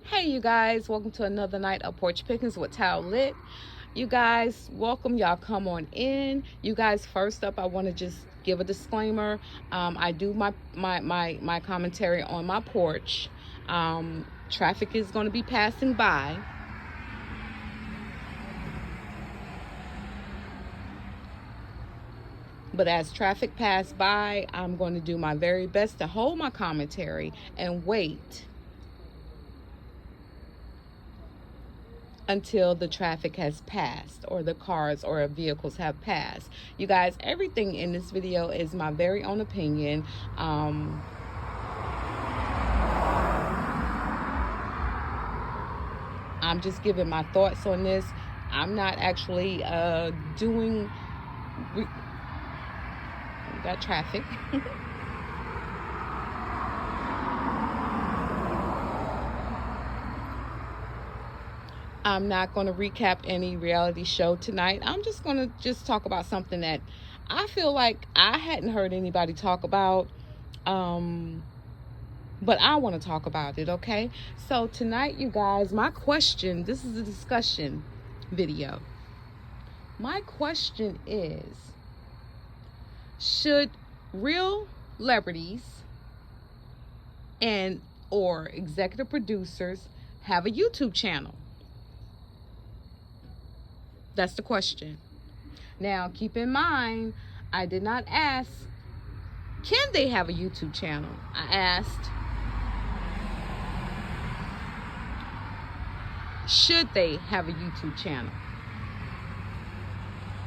Hey you guys, welcome to another night of Porch Pickings with Tao Lit. You guys, welcome. Y'all come on in. You guys, first up, I want to just give a disclaimer. I do my commentary on my porch. Traffic is going to be passing by. But as traffic pass by, I'm going to do my very best to hold my commentary and wait until the traffic has passed or the cars or vehicles have passed. You guys, everything in this video is my very own opinion. I'm just giving my thoughts on this. I'm not actually doing that traffic. I'm not going to recap any reality show tonight. I'm just going to talk about something that I feel like I hadn't heard anybody talk about. But I want to talk about it, okay? So tonight, you guys, my question, this is a discussion video. My question is, should real celebrities and or executive producers have a YouTube channel? That's the question. Now, keep in mind, I did not ask, can they have a YouTube channel? I asked, should they have a YouTube channel?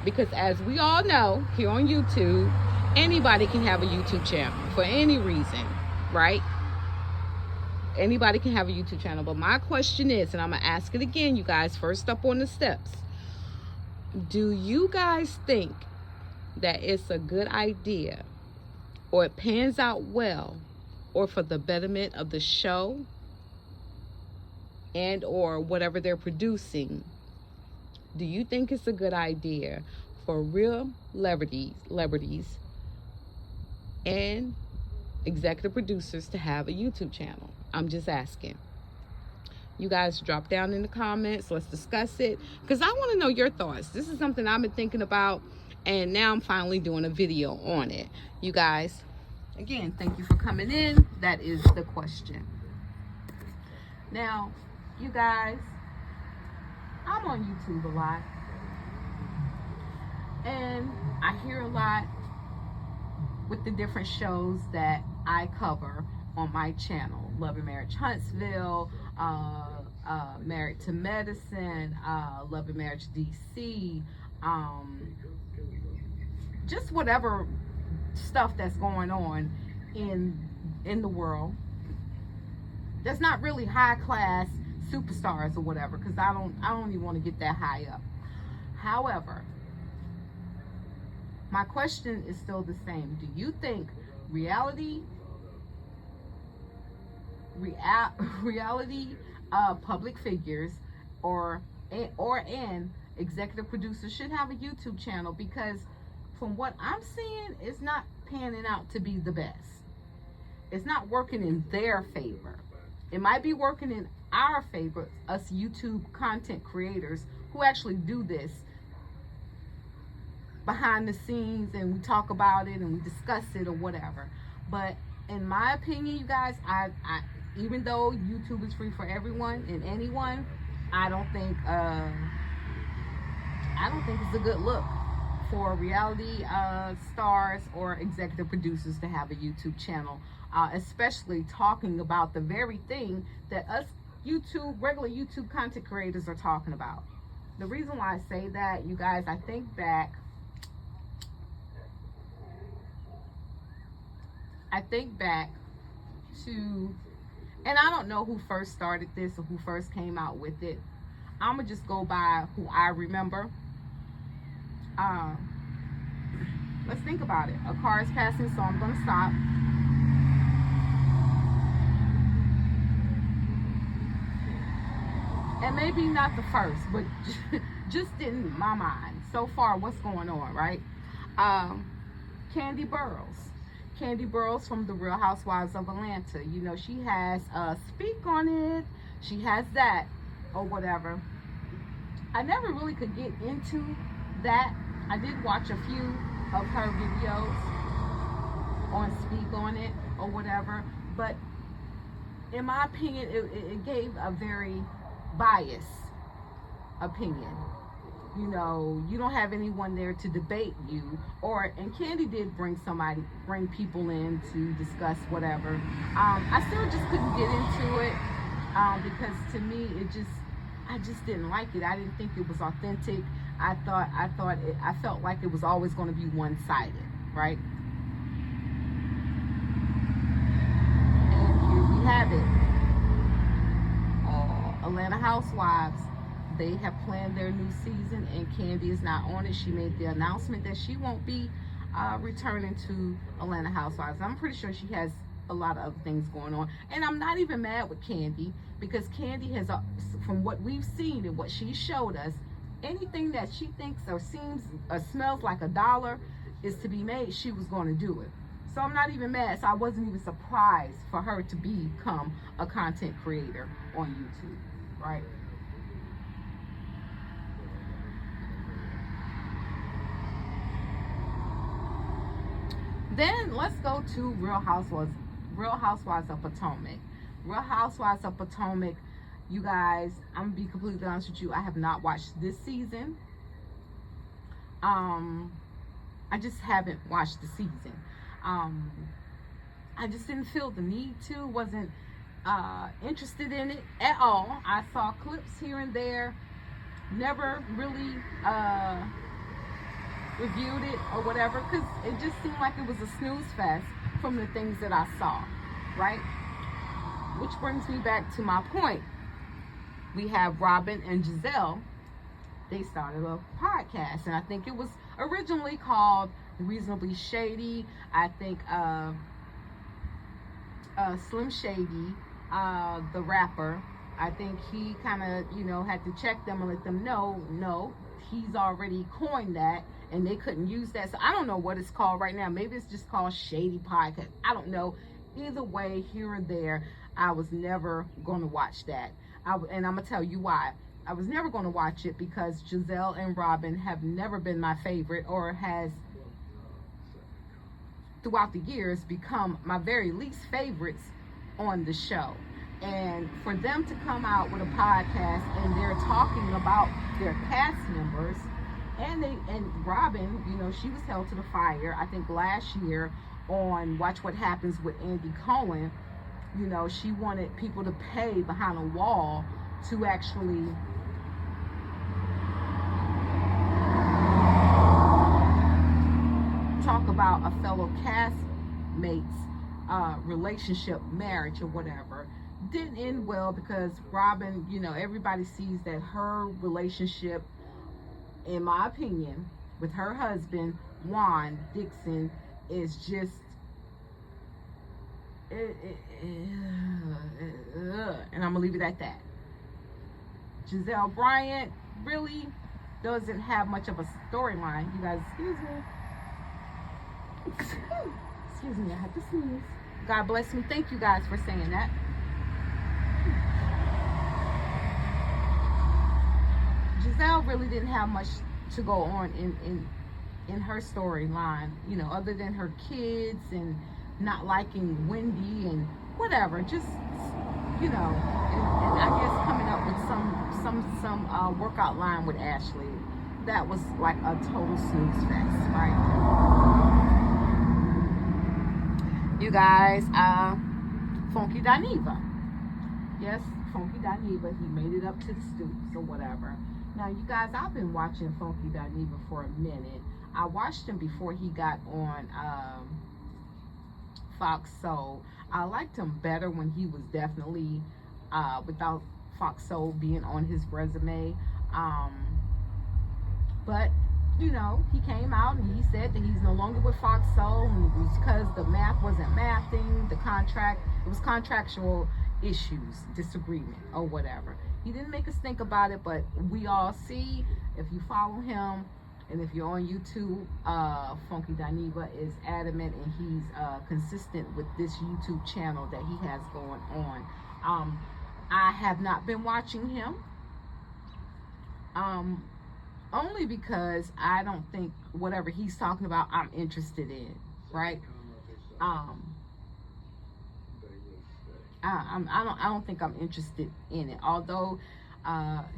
Because as we all know, here on YouTube, anybody can have a YouTube channel for any reason, right? Anybody can have a YouTube channel. But my question is, and I'm going to ask it again, you guys, first up on the steps. Do you guys think that it's a good idea, or it pans out well, or for the betterment of the show and or whatever they're producing? Do you think it's a good idea for real celebrities and executive producers to have a YouTube channel? I'm just asking. You guys drop down in the comments. Let's discuss it, because I want to know your thoughts. This is something I've been thinking about, and now I'm finally doing a video on it. You guys, again, thank you for coming in. That is the question. Now, you guys, I'm on YouTube a lot, and I hear a lot with the different shows that I cover on my channel. Love and Marriage Huntsville, Married to Medicine, Love and Marriage DC, just whatever stuff that's going on in the world that's not really high class superstars or whatever, because I don't even want to get that high up. However, my question is still the same. Do you think reality public figures or executive producers should have a YouTube channel? Because from what I'm seeing, it's not panning out to be the best. It's not working in their favor. It might be working in our favor, us YouTube content creators who actually do this behind the scenes, and we talk about it and we discuss it or whatever. But in my opinion, you guys, I even though YouTube is free for everyone and anyone, I don't think it's a good look for reality stars or executive producers to have a YouTube channel, especially talking about the very thing that us regular YouTube content creators are talking about. The reason why I say that, you guys, I think back to, and I don't know who first started this or who first came out with it. I'm gonna just go by who I remember. Let's think about it. A car is passing, so I'm gonna stop. And maybe not the first, but just in my mind so far, what's going on, right? Candy Burroughs from The Real Housewives of Atlanta. You know, she has Speak on It. she has that or whatever. I never really could get into that. I did watch a few of her videos on Speak on it or whatever, but in my opinion, it gave a very biased opinion. You know, you don't have anyone there to debate you, and Candy did bring people in to discuss whatever. I still just couldn't get into it because to me, I just didn't like it. I didn't think it was authentic. I felt like it was always going to be one-sided, right? And here we have it. Atlanta Housewives, they have planned their new season, and Candy is not on it. She made the announcement that she won't be returning to Atlanta Housewives. I'm pretty sure she has a lot of other things going on, and I'm not even mad with Candy, because Candy has, from what we've seen and what she showed us, anything that she thinks or seems or smells like $1 is to be made, she was going to do it. So I'm not even mad. So I wasn't even surprised for her to become a content creator on YouTube, right? Then let's go to Real Housewives of Potomac. Real Housewives of Potomac, you guys, I'm gonna be completely honest with you, I have not watched this season. I just haven't watched the season. I just didn't feel the need to, wasn't interested in it at all. I saw clips here and there, never really reviewed it or whatever, because it just seemed like it was a snooze fest from the things that I saw, right? Which brings me back to my point. We have Robin and Giselle. They started a podcast, and I think it was originally called Reasonably Shady. I think Slim Shady, the rapper, I think he kind of, had to check them and let them know, no, he's already coined that, and they couldn't use that. So I don't know what it's called right now. Maybe it's just called Shady Podcast. I don't know. Either way, here or there, I was never going to watch that. And I'm going to tell you why. I was never going to watch it because Giselle and Robin have never been my favorite, or has throughout the years become my very least favorites on the show. And for them to come out with a podcast and they're talking about their cast members, and Robin, she was held to the fire, I think last year on Watch What Happens with Andy Cohen. She wanted people to pay behind a wall to actually talk about a fellow castmate's relationship, marriage, or whatever. Didn't end well because Robin, everybody sees that her relationship, in my opinion, with her husband, Juan Dixon, is just and I'm gonna leave it at that. Giselle Bryant really doesn't have much of a storyline. You guys, excuse me, I had to sneeze. God bless me. Thank you guys for saying that. Giselle really didn't have much to go on in her storyline, other than her kids and not liking Wendy and whatever, just and I guess coming up with some workout line with Ashley. That was like a total snooze fest, right? You guys, funkydineva. Yes, funkydineva. He made it up to the stoops or whatever. Now, you guys, I've been watching funkydineva for a minute. I watched him before he got on Fox Soul. I liked him better when he was definitely without Fox Soul being on his resume. But he came out and he said that he's no longer with Fox Soul, and it was because the math wasn't mathing, it was contractual issues, disagreement, or whatever. He didn't make us think about it, but we all see, if you follow him, and if you're on YouTube, funkydineva is adamant, and he's consistent with this YouTube channel that he has going on. I have not been watching him. Only because I don't think whatever he's talking about I'm interested in, right? I don't think I'm interested in it. Although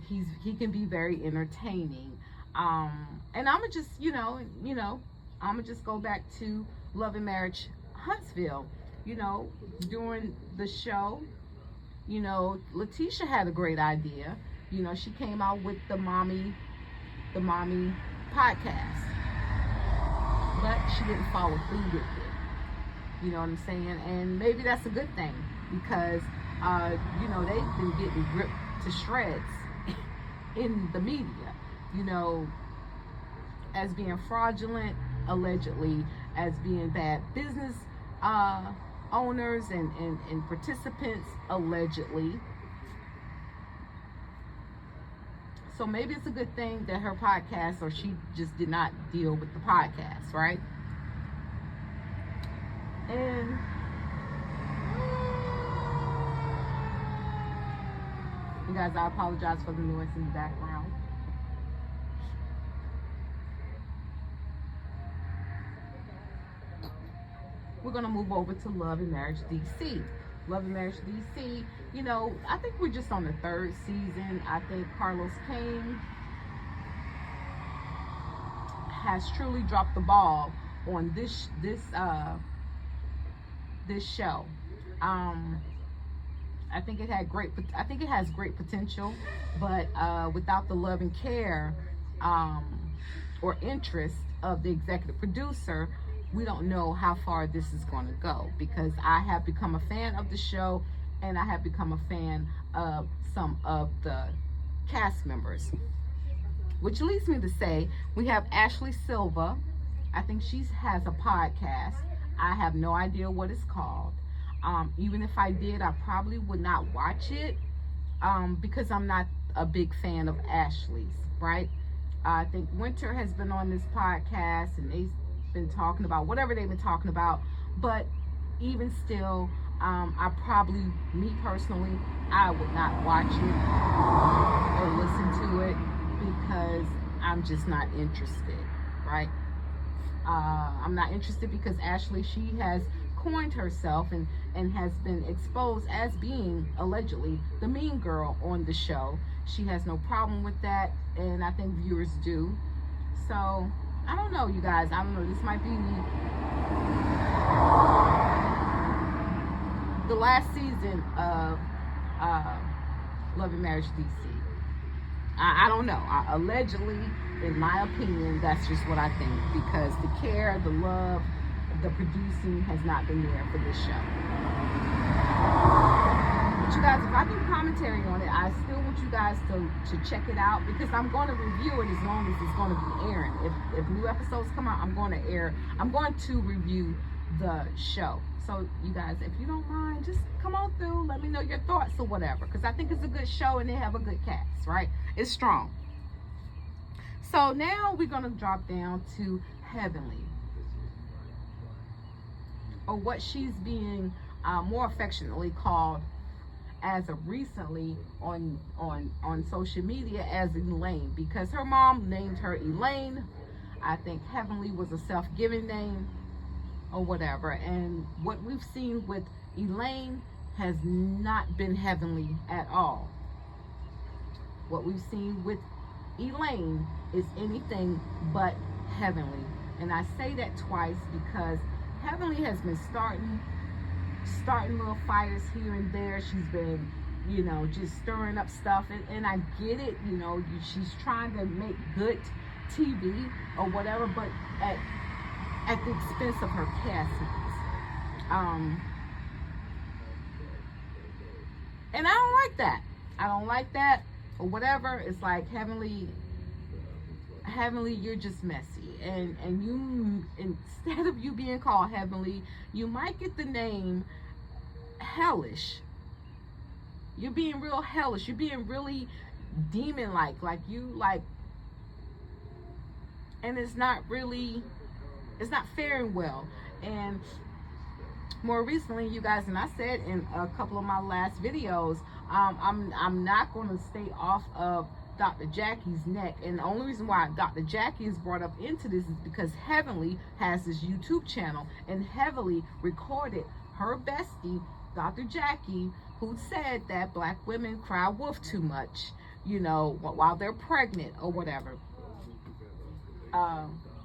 he can be very entertaining. And I'ma just I'ma just go back to Love and Marriage Huntsville. During the show, Letitia had a great idea. She came out with the mommy podcast, but she didn't follow through with it. You know what I'm saying? And maybe that's a good thing, because they've been getting ripped to shreds in the media, as being fraudulent, allegedly, as being bad business owners and participants, allegedly. So maybe it's a good thing that her podcast, or she just did not deal with the podcast, right? And you guys, I apologize for the noise in the background. We're going to move over to Love and Marriage DC. Love and Marriage DC, I think we're just on the 3rd season. I think Carlos Kane has truly dropped the ball on this show. I think it has great potential, but without the love and care or interest of the executive producer, we don't know how far this is going to go, because I have become a fan of the show, and I have become a fan of some of the cast members. Which leads me to say, we have Ashley Silva. I think she has a podcast. I have no idea what it's called. Even if I did, I probably would not watch it, because I'm not a big fan of Ashley's, right? I think Winter has been on this podcast, and they've been talking about whatever they've been talking about, but even still, me personally, I would not watch it or listen to it, because I'm just not interested, right? I'm not interested because Ashley, she has coined herself and has been exposed as being allegedly the mean girl on the show. She has no problem with that, and I think viewers do. So I don't know, you guys. I don't know. This might be the last season of Love and Marriage DC. I don't know. Allegedly, in my opinion, that's just what I think, because the care, the love, the producing has not been there for this show. But you guys, if I do commentary on it, I still want you guys to check it out, because I'm going to review it as long as it's going to be airing. If new episodes come out, I'm going to review the show. So you guys, if you don't mind, just come on through, let me know your thoughts or whatever, because I think it's a good show and they have a good cast, right? It's strong. So now we're going to drop down to Heavenly, or what she's being more affectionately called as of recently on social media as Elaine, because her mom named her Elaine. I think Heavenly was a self-given name or whatever, and what we've seen with Elaine has not been heavenly at all. What we've seen with Elaine is anything but heavenly, and I say that twice because Heavenly has been starting little fires here and there. She's been, just stirring up stuff, and I get it. She's trying to make good TV or whatever, but at the expense of her castmates. And I don't like that. Or whatever. It's like, Heavenly, you're just messy. And you, instead of you being called Heavenly, you might get the name Hellish. You're being real hellish. You're being really demon-like. And it's not faring well. And more recently, you guys, and I said in a couple of my last videos, I'm not going to stay off of Dr. Jackie's neck. And the only reason why Dr. Jackie is brought up into this is because Heavenly has this YouTube channel, and Heavenly recorded her bestie, Dr. Jackie, who said that black women cry wolf too much, you know, while they're pregnant or whatever.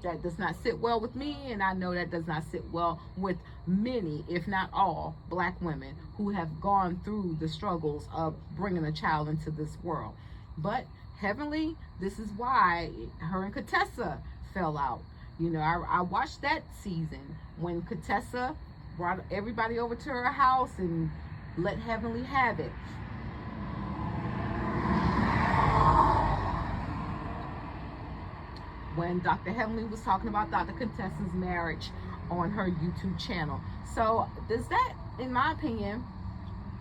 That does not sit well with me, and I know that does not sit well with many, if not all, black women who have gone through the struggles of bringing a child into this world. But Heavenly, this is why her and Contessa fell out. You know, I watched that season when Contessa brought everybody over to her house and let Heavenly have it. When Dr. Heavenly was talking about Dr. Contessa's marriage on her YouTube channel. So does that, in my opinion,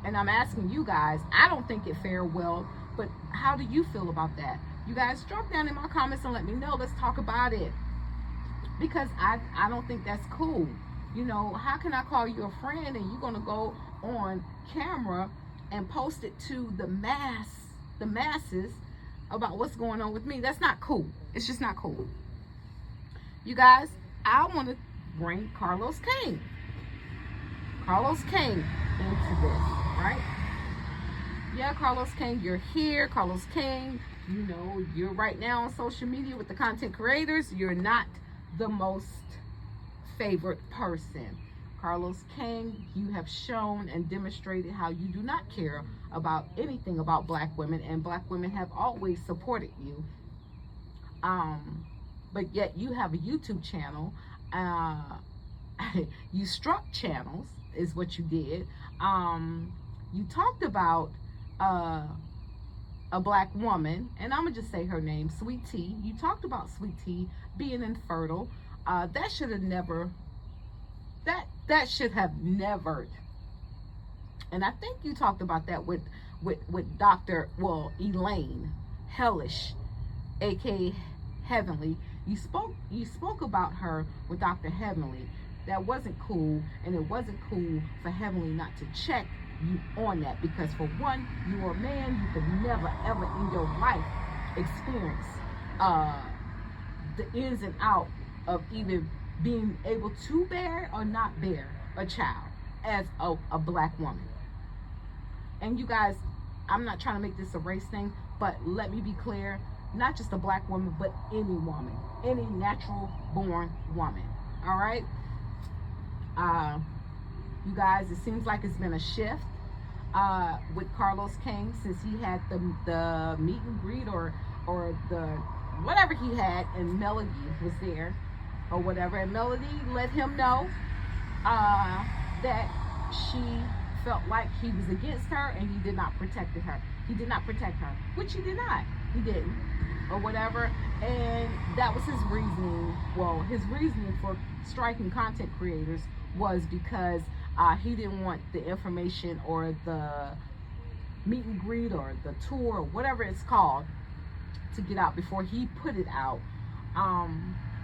and I'm asking you guys, I don't think it fared well, but how do you feel about that? You guys drop down in my comments and let me know. Let's talk about it. Because I don't think that's cool. You know, how can I call you a friend and you're gonna go on camera and post it to the masses about what's going on with me? That's not cool. It's just not cool. You guys, I want to bring Carlos King into this, right? Yeah, Carlos King, you're here. Carlos King, you know, you're right now on social media with the content creators. You're not the most favorite person. Carlos King, you have shown and demonstrated how you do not care about anything about black women, and black women have always supported you. But yet you have a YouTube channel. You struck channels is what you did. You talked about a black woman, and I'm gonna just say her name, Sweet Tea. You talked about Sweet Tea being infertile. That should have never, that should have never. And I think you talked about that with Dr. Elaine Hellish, aka Heavenly. You spoke about her with Dr. Heavenly. That wasn't cool, and it wasn't cool for Heavenly not to check you on that, because for one, you are a man. You could never ever in your life experience the ins and out of either being able to bear or not bear a child as a black woman. And you guys, I'm not trying to make this a race thing, but let me be clear, not just a black woman, but any woman, any natural born woman. All right. You guys, it seems like it's been a shift with Carlos King since he had the meet and greet or the whatever he had, and Melody was there or whatever, and Melody let him know that she felt like he was against her and he did not protect her. He did not protect her, which he did not. He didn't, or whatever. And that was his reasoning. Well, his reasoning for striking content creators was because he didn't want the information or the meet and greet or the tour or whatever it's called to get out before he put it out,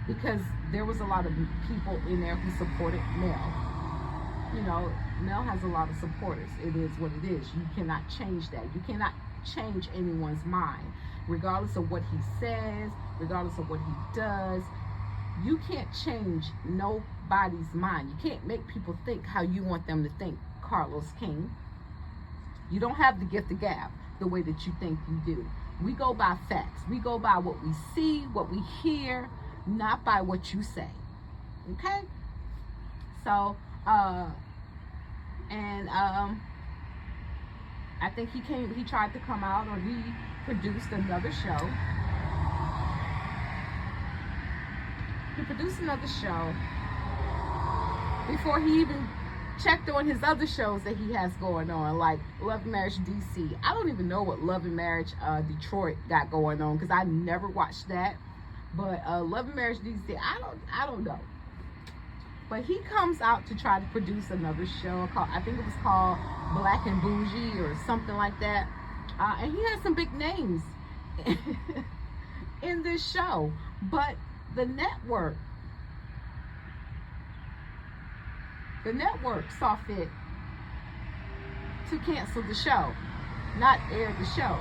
because there was a lot of people in there who supported Mel. You know, Mel has a lot of supporters. It is what it is. You cannot change that. You cannot change anyone's mind, regardless of what he says, regardless of what he does. You can't change nobody's mind. You can't make people think how you want them to think, Carlos King. You don't have the gift of gab the way that you think you do. We go by facts. We go by what we see, what we hear, not by what you say. Okay? So, I think he tried to come out, or he produced another show. He produced another show before he even checked on his other shows that he has going on, like Love and Marriage DC. I don't even know what Love and Marriage Detroit got going on, because I never watched that. But Love and Marriage DC, I don't know. But he comes out to try to produce another show called, I think it was called Black and Bougie or something like that. And he has some big names in this show. But the network the network saw fit to cancel the show, not air the show,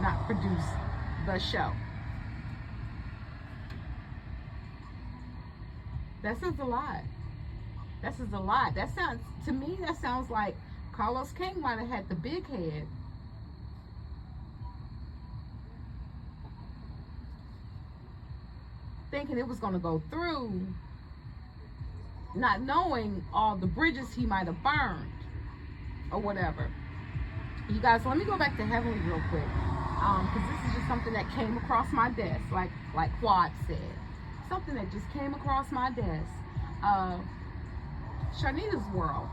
not produce the show. That says a lot. That says a lot. That sounds, to me, that sounds like Carlos King might have had the big head. Thinking it was going to go through, not knowing all the bridges he might have burned or whatever. You guys, let me go back to Heavenly real quick, because this is just something that came across my desk, like Quad said, something that just came across my desk. Sharnita's World,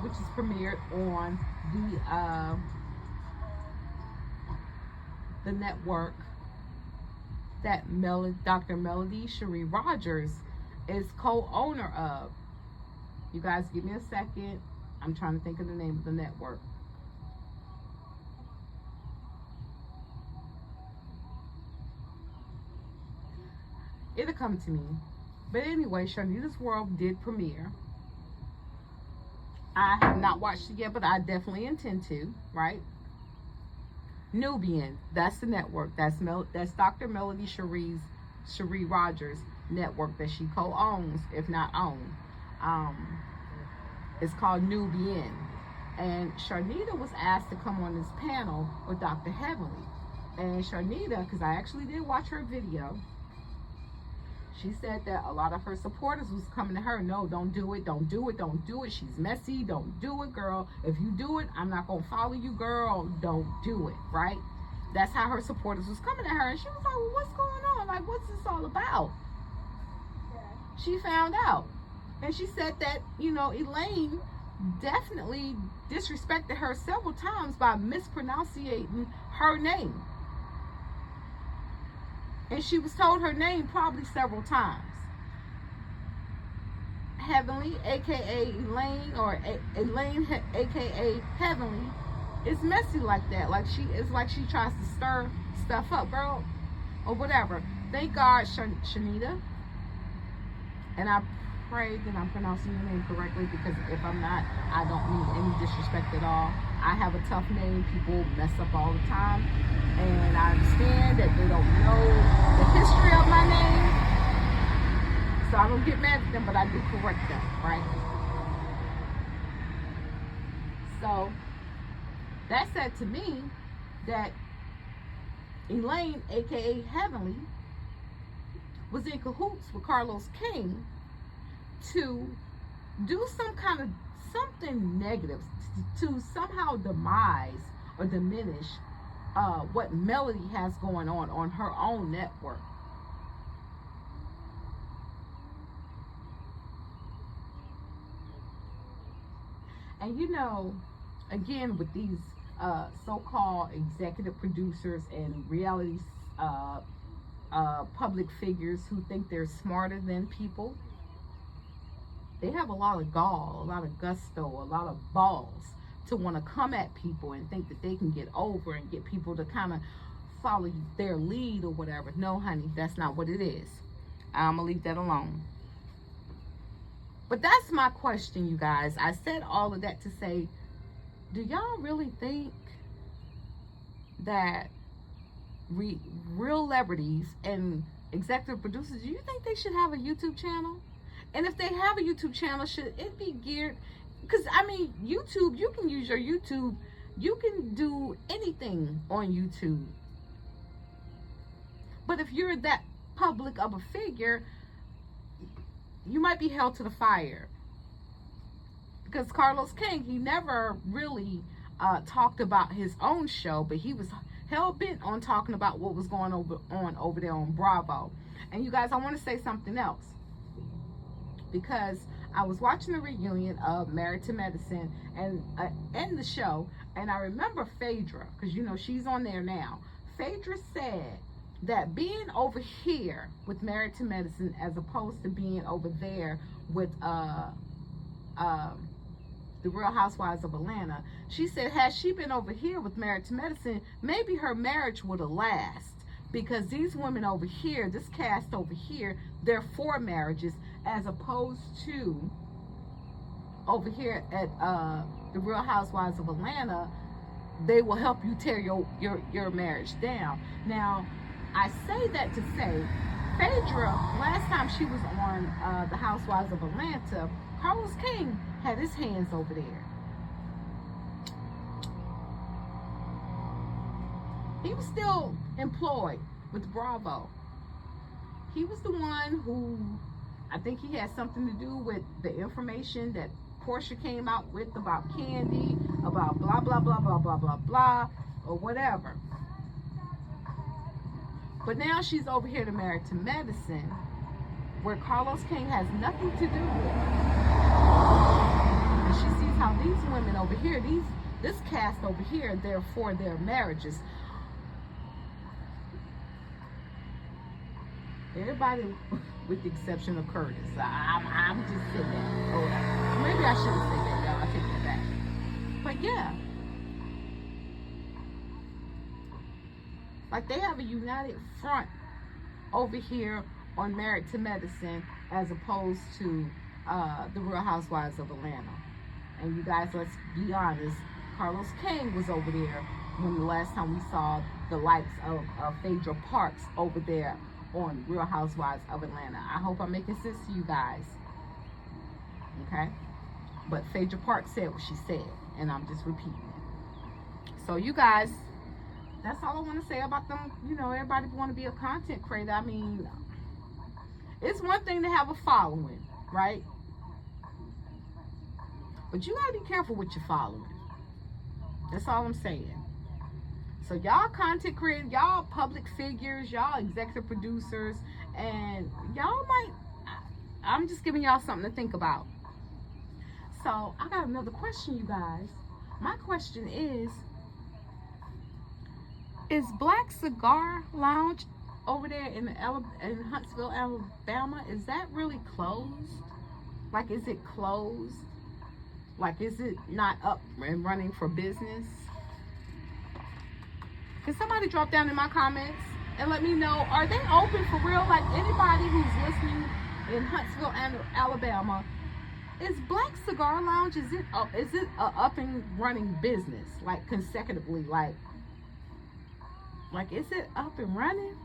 which is premiered on the network that Dr. Melody Cherie Rogers is co-owner of. You guys, give me a second. I'm trying to think of the name of the network. It'll come to me. But anyway, Sharnita's World did premiere. I have not watched it yet, but I definitely intend to, right? Nubian, that's the network. That's Dr. Melody Cherie Rogers' network that she co-owns, if not own. It's called Nubian. And Sharnita was asked to come on this panel with Dr. Heavenly. And Sharnita, because I actually did watch her video, she said that a lot of her supporters was coming to her. No, don't do it. Don't do it. Don't do it. She's messy. Don't do it, girl. If you do it, I'm not going to follow you, girl. Don't do it, right? That's how her supporters was coming to her. And she was like, well, what's going on? Like, what's this all about? She found out. And she said that, you know, Elaine definitely disrespected her several times by mispronouncing her name. And she was told her name probably several times. Heavenly, aka Elaine, or Elaine, aka Heavenly, is messy like that. Like she tries to stir stuff up, girl, or whatever. Thank God, Shanita. And I pray that I'm pronouncing your name correctly, because if I'm not, I don't mean any disrespect at all. I have a tough name. People mess up all the time. And I understand that they don't know the history of my name. So I don't get mad at them, but I do correct them, right? So that said to me that Elaine, aka Heavenly, was in cahoots with Carlos King to do some kind of something negative, to somehow demise or diminish what Melody has going on her own network. And you know, again, with these so-called executive producers and reality public figures who think they're smarter than people, they have a lot of gall, a lot of gusto, a lot of balls to want to come at people and think that they can get over and get people to kind of follow their lead or whatever. No, honey, that's not what it is. I'm going to leave that alone. But that's my question, you guys. I said all of that to say, do y'all really think that real celebrities and executive producers, do you think they should have a YouTube channel? And if they have a YouTube channel, should it be geared? Because, I mean, YouTube, you can use your YouTube. You can do anything on YouTube. But if you're that public of a figure, you might be held to the fire. Because Carlos King, he never really talked about his own show, but he was hell-bent on talking about what was going on over there on Bravo. And you guys, I want to say something else. Because I was watching the reunion of Married to Medicine and the show, and I remember Phaedra, because you know she's on there now. Phaedra said that being over here with Married to Medicine as opposed to being over there with the Real Housewives of Atlanta, she said had she been over here with Married to Medicine, maybe her marriage would have lasted. Because these women over here, this cast over here, they're for marriages as opposed to over here at the Real Housewives of Atlanta, they will help you tear your marriage down. Now, I say that to say, Phaedra, last time she was on the Housewives of Atlanta, Carlos King had his hands over there. He was still employed with Bravo. He was the one who, I think he had something to do with the information that Portia came out with about Candy, about blah, blah, blah, blah, blah, blah, blah, or whatever. But now she's over here to Married to Medicine, where Carlos King has nothing to do with. And she sees how these women over here, this cast over here, they're for their marriages. Everybody, with the exception of Curtis. I'm just saying that. Oh, maybe I shouldn't say that, y'all. I take that back. But yeah. Like, they have a united front over here on Married to Medicine as opposed to the Real Housewives of Atlanta. And you guys, let's be honest, Carlos King was over there when the last time we saw the likes of Phaedra Parks over there on Real Housewives of Atlanta. I hope I'm making sense to you guys. Okay? But Phaedra Parks said what she said, and I'm just repeating it. So you guys, that's all I want to say about them. You know, everybody want to be a content creator. I mean, it's one thing to have a following, right? But you gotta be careful with your following. That's all I'm saying. So y'all content creators, y'all public figures, y'all executive producers, and y'all might, I'm just giving y'all something to think about. So I got another question, you guys. My question is Black Cigar Lounge over there in Huntsville, Alabama, is that really closed? Like, is it closed? Like, is it not up and running for business? Can somebody drop down in my comments and let me know, are they open for real? Like, anybody who's listening in Huntsville, Alabama, is Black Cigar Lounge, is it a up and running business? Like, consecutively, like is it up and running?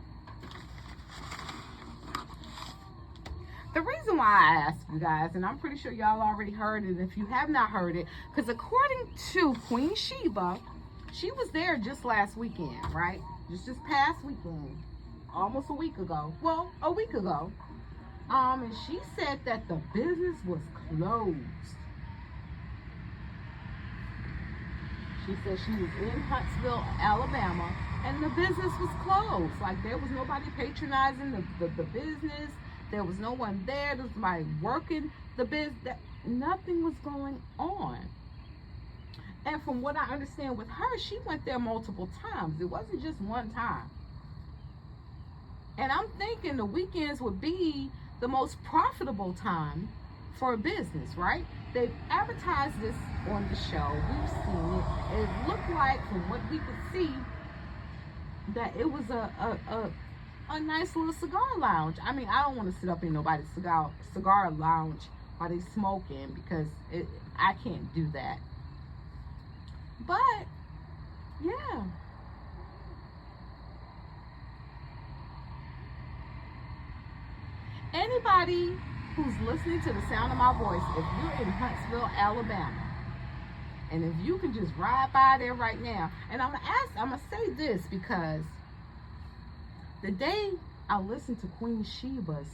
The reason why I asked you guys, and I'm pretty sure y'all already heard it if you have not heard it, because according to Queen Sheba, she was there just last weekend, right? Just this past weekend, almost a week ago. Well, a week ago. And she said that the business was closed. She said she was in Huntsville, Alabama, and the business was closed. Like, there was nobody patronizing the business. There was no one there. There was nobody working the business. Nothing was going on. And from what I understand with her, she went there multiple times. It wasn't just one time. And I'm thinking the weekends would be the most profitable time for a business, right? They've advertised this on the show. We've seen it. It looked like, from what we could see, that it was a nice little cigar lounge. I mean, I don't want to sit up in nobody's cigar lounge while they smoking, because I can't do that. But yeah, anybody who's listening to the sound of my voice, if you're in Huntsville, Alabama, and if you can just ride by there right now, and I'm gonna say this, because the day I listened to Queen Sheba's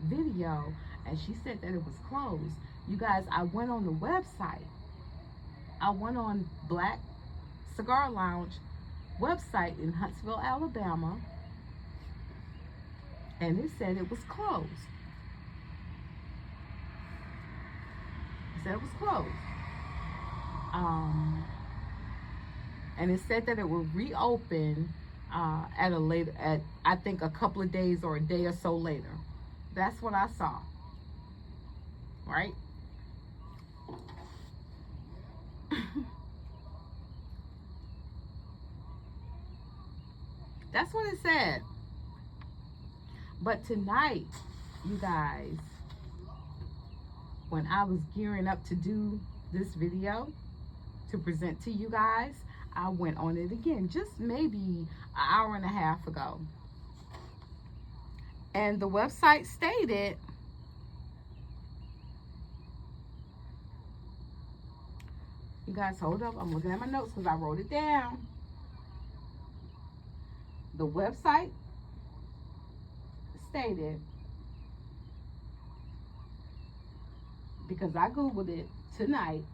video and she said that it was closed, you guys, I went on the website. I went on Black Cigar Lounge website in Huntsville, Alabama, and it said it was closed. It said it was closed. And it said that it would reopen at I think a couple of days or a day or so later. That's what I saw. Right? That's what it said. But tonight, you guys, when I was gearing up to do this video to present to you guys, I went on it again, just maybe an hour and a half ago. And the website stated, you guys hold up, I'm looking at my notes because I wrote it down. The website stated, because I Googled it tonight,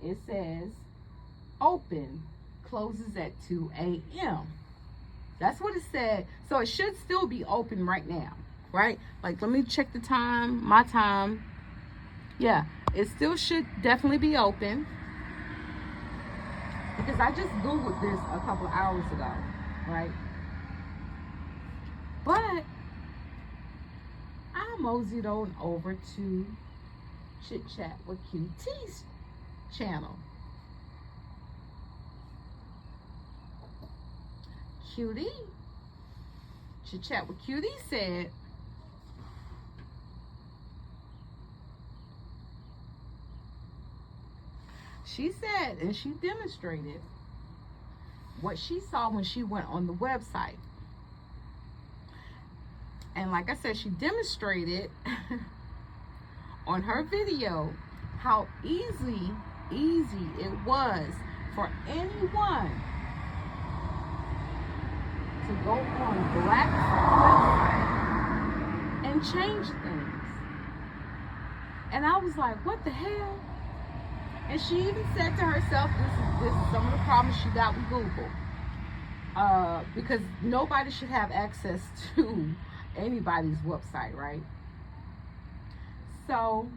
it says open, closes at 2 a.m. That's what it said. So it should still be open right now, right? Like, let me check the time, my time. Yeah, it still should definitely be open, because I just Googled this a couple of hours ago, right? But I moseyed on over to Chit Chat with QT's channel. Cutie, Chit Chat with Cutie said, she said, and she demonstrated what she saw when she went on the website. And like I said, she demonstrated on her video how easy it was for anyone to go on Black's website and change things. And I was like, what the hell? And she even said to herself, this is some of the problems she got with Google. Because nobody should have access to anybody's website, right? So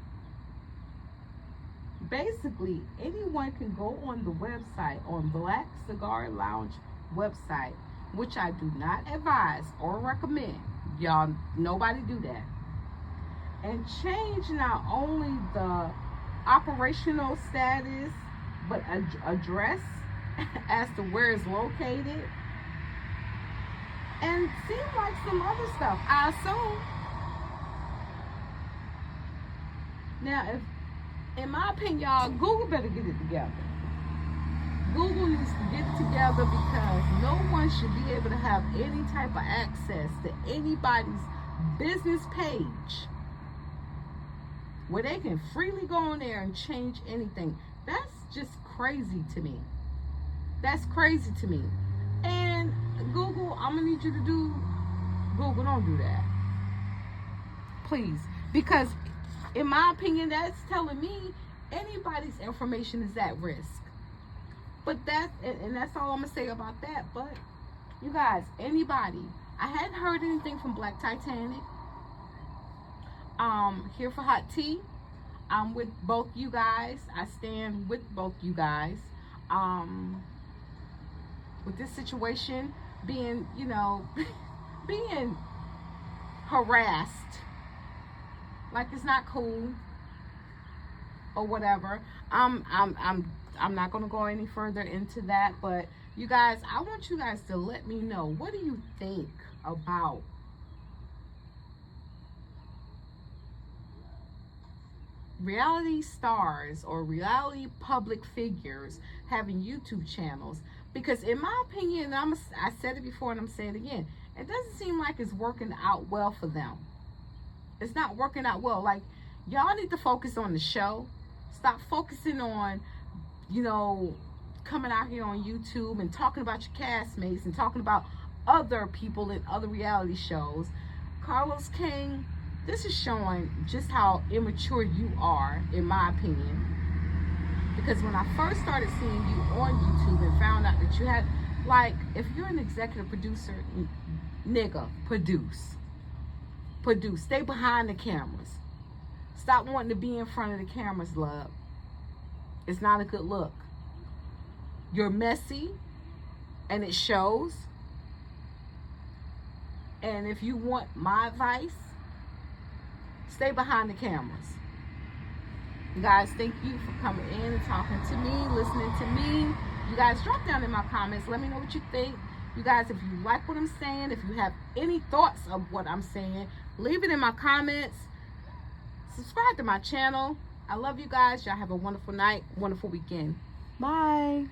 basically, anyone can go on the website, on Black Cigar Lounge website, which I do not advise or recommend. Y'all, nobody do that. And change not only the operational status, but address as to where it's located, and seems like some other stuff, I assume. Now, if, in my opinion, y'all, Google better get it together. Google needs to get it together, because no one should be able to have any type of access to anybody's business page where they can freely go on there and change anything. That's just crazy to me. That's crazy to me. And Google, I'm gonna need you to do, Google, don't do that, please, because in my opinion, that's telling me anybody's information is at risk. But and that's all I'm gonna say about that. But you guys, anybody, I hadn't heard anything from Black Titanic. Here for hot tea. I'm with both you guys. I stand with both you guys. With this situation being, you know, being harassed, like it's not cool or whatever. I'm not gonna go any further into that, but you guys, I want you guys to let me know, what do you think about reality stars or reality public figures having YouTube channels? Because in my opinion, I said it before and I'm saying it again, it doesn't seem like it's working out well for them. It's not working out well. Like, y'all need to focus on the show. Stop focusing on, you know, coming out here on YouTube and talking about your castmates and talking about other people in other reality shows. Carlos King, this is showing just how immature you are, in my opinion. Because when I first started seeing you on YouTube and found out that you had, like, if you're an executive producer, nigga, produce. Stay behind the cameras. Stop wanting to be in front of the cameras, love. It's not a good look. You're messy, and it shows. And if you want my advice, stay behind the cameras. You guys, thank you for coming in and talking to me, listening to me. You guys, drop down in my comments. Let me know what you think. You guys, if you like what I'm saying, if you have any thoughts of what I'm saying, leave it in my comments. Subscribe to my channel. I love you guys. Y'all have a wonderful night, wonderful weekend. Bye.